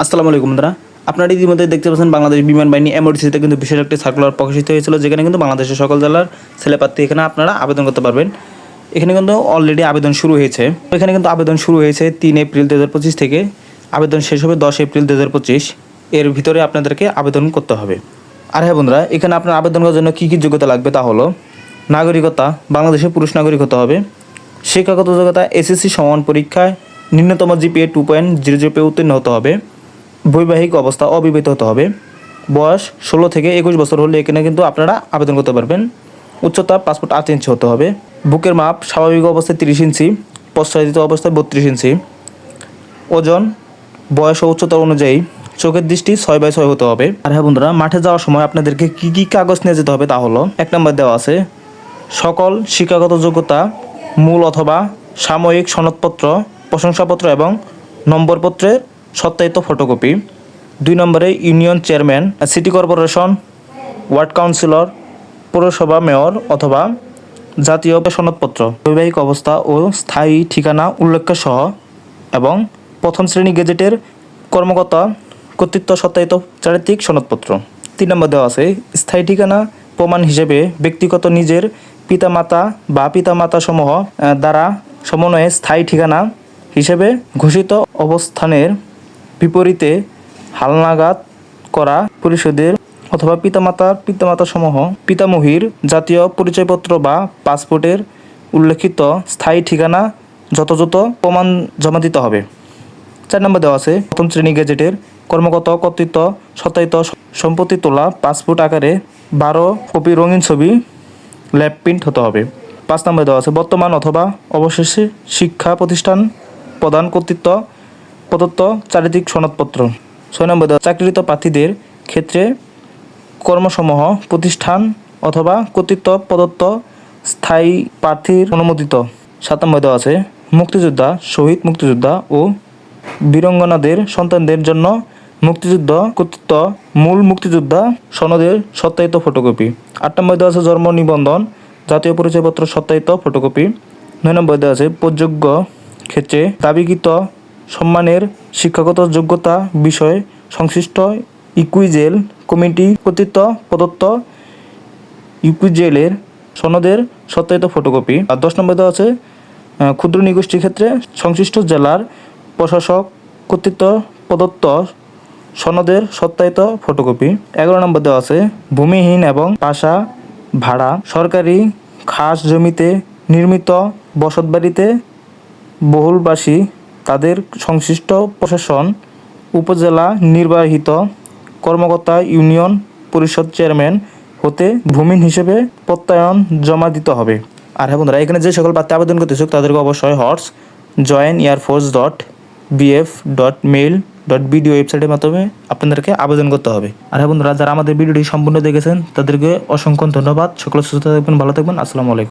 আসসালামু আলাইকুম বন্ধুরা, আপনারা ইতিমধ্যে দেখতে পাচ্ছেন বাংলাদেশ বিমান বাহিনী এমওডিসিতে কিন্তু বিশেষ একটি সার্কুলার প্রকাশিত হয়েছিল, যেখানে কিন্তু বাংলাদেশের সকল জেলার ছেলেপ্রার্থী এখানে আপনারা আবেদন করতে পারবেন। এখানে কিন্তু অলরেডি আবেদন শুরু হয়েছে। এখানে কিন্তু আবেদন শুরু হয়েছে 3 এপ্রিল 2025 থেকে, আবেদন শেষ হবে 10 এপ্রিল 2025। এর ভিতরে আপনাদেরকে আবেদন করতে হবে। আর হ্যাঁ বন্ধুরা, এখানে আপনার আবেদন করার জন্য কী কী যোগ্যতা লাগবে তা হলো নাগরিকতা, বাংলাদেশের পুরুষ নাগরিক হতে হবে। শিক্ষাগত যোগ্যতা এসএসসি সমান পরীক্ষায় ন্যূনতম জিপিএ 2.00 উত্তীর্ণ হতে হবে। বৈবাহিক অবস্থা অবিবাহিত হতে হবে। বয়স 16 থেকে 21 বছর হলে এখানে কিন্তু আপনারা আবেদন করতে পারবেন। উচ্চতা 5 ফুট 8 ইঞ্চি হতে হবে। বুকের মাপ স্বাভাবিক অবস্থায় 30 ইঞ্চি, প্রস্রাবিত অবস্থায় 32 ইঞ্চি। ওজন বয়স ও উচ্চতা অনুযায়ী চোখের দৃষ্টি 6/6 হতে হবে। আর হ্যাঁ বন্ধুরা, মাঠে যাওয়ার সময় আপনাদেরকে কী কী কাগজ নিয়ে যেতে হবে তা হলো 1 নম্বর দেওয়া আছে সকল শিক্ষাগত যোগ্যতা মূল অথবা সাময়িক সনদপত্র, প্রশংসাপত্র এবং নম্বরপত্রের সত্যায়িত ফটোকপি। 2 নম্বরে union chairman, city corporation, ward councillor, পৌরসভা মেয়র অথবা জাতীয় সনদপত্র, বৈবাহিক অবস্থা ও স্থায়ী ঠিকানা উল্লেখ সহ এবং প্রথম শ্রেণী গেজেটের কর্মকর্তা কর্তৃত্ব সত্যায়িত চারিত্রিক সনদপত্র। 3 নম্বর দেওয়া আছে স্থায়ী ঠিকানা প্রমাণ হিসেবে ব্যক্তিগত নিজের পিতামাতা বা পিতামাতা সমূহ দ্বারা সমন্বয়ে স্থায়ী ঠিকানা হিসেবে ঘোষিত অবস্থানের বিপরীতে হালনাগাদ করা পরিষদের অথবা পিতামাতা সমূহ পিতামহীর জাতীয় পরিচয়পত্র বা পাসপোর্টের উল্লেখিত স্থায়ী ঠিকানা যথাযথ প্রমাণ জমা দিতে হবে। 4 নম্বর দেওয়া আছে প্রথম শ্রেণী গেজেটের কর্মকর্তা কর্তৃত্ব সত্যায়িত সম্পত্তি তোলা পাসপোর্ট আকারে 12 কপি রঙিন ছবি ল্যাব প্রিন্ট হতে হবে। 5 নম্বর দেওয়া আছে বর্তমান অথবা অবশেষে শিক্ষা প্রতিষ্ঠান প্রদান কর্তৃত্ব প্রদত্ত চারিত্রিক সনদপত্র। 6 নম্বর দেওয়া চাকরিরত প্রার্থীদের ক্ষেত্রে কর্মসমূহ প্রতিষ্ঠান অথবা কর্তৃত্ব প্রদত্ত স্থায়ী প্রার্থীর অনুমোদিত। 7 নম্বর দেওয়া আছে মুক্তিযোদ্ধা, শহীদ মুক্তিযোদ্ধা ও বীরাঙ্গনাদের সন্তানদের জন্য মুক্তিযুদ্ধ কর্তৃত্ব মূল মুক্তিযোদ্ধা সনদের সত্যায়িত ফটোকপি। 8 নম্বর দেওয়া আছে জন্ম নিবন্ধন, জাতীয় পরিচয়পত্র সত্যায়িত ফটোকপি। 9 নম্বর দেওয়া আছে প্রযোগ্য ক্ষেত্রে দাবিকৃত সম্মানের শিক্ষাগত যোগ্যতা বিষয়ে সংশ্লিষ্ট ইকুইজেল কমিটি কর্তৃত্ব প্রদত্ত ইকুইজেলের সনদের সত্যায়িত ফটোকপি। আর 10 নম্বর দেওয়া আছে ক্ষুদ্র নিগোষ্ঠীর ক্ষেত্রে সংশ্লিষ্ট জেলার প্রশাসক কর্তৃত্ব প্রদত্ত সনদের সত্যায়িত ফটোকপি। 11 নম্বর দেওয়া আছে ভূমিহীন এবং পাশা ভাড়া সরকারি খাস জমিতে নির্মিত বসতবাড়িতে বহুলবাসী তাদের সংশ্লিষ্ট প্রশাসন উপজেলা নির্বাহিত কর্মকর্তা ইউনিয়ন পরিষদ চেয়ারম্যান হতে ভূমিহীন হিসেবে প্রত্যয়ন জমা দিতে হবে। আর হ্যাঁ বন্ধুরা, এখানে যে সকল প্রার্থী আবেদন করতে ইচ্ছুক তাদেরকে অবশ্যই joinearforce.bf.mail.bd ওয়েবসাইটের মাধ্যমে আপনাদেরকে আবেদন করতে হবে। আর হ্যাঁ বন্ধুরা, যারা আমাদের ভিডিওটি সম্পূর্ণ দেখেছেন তাদেরকে অসংখ্য ধন্যবাদ। সকল সুস্থ থাকবেন, ভালো থাকবেন। আসসালামু আলাইকুম।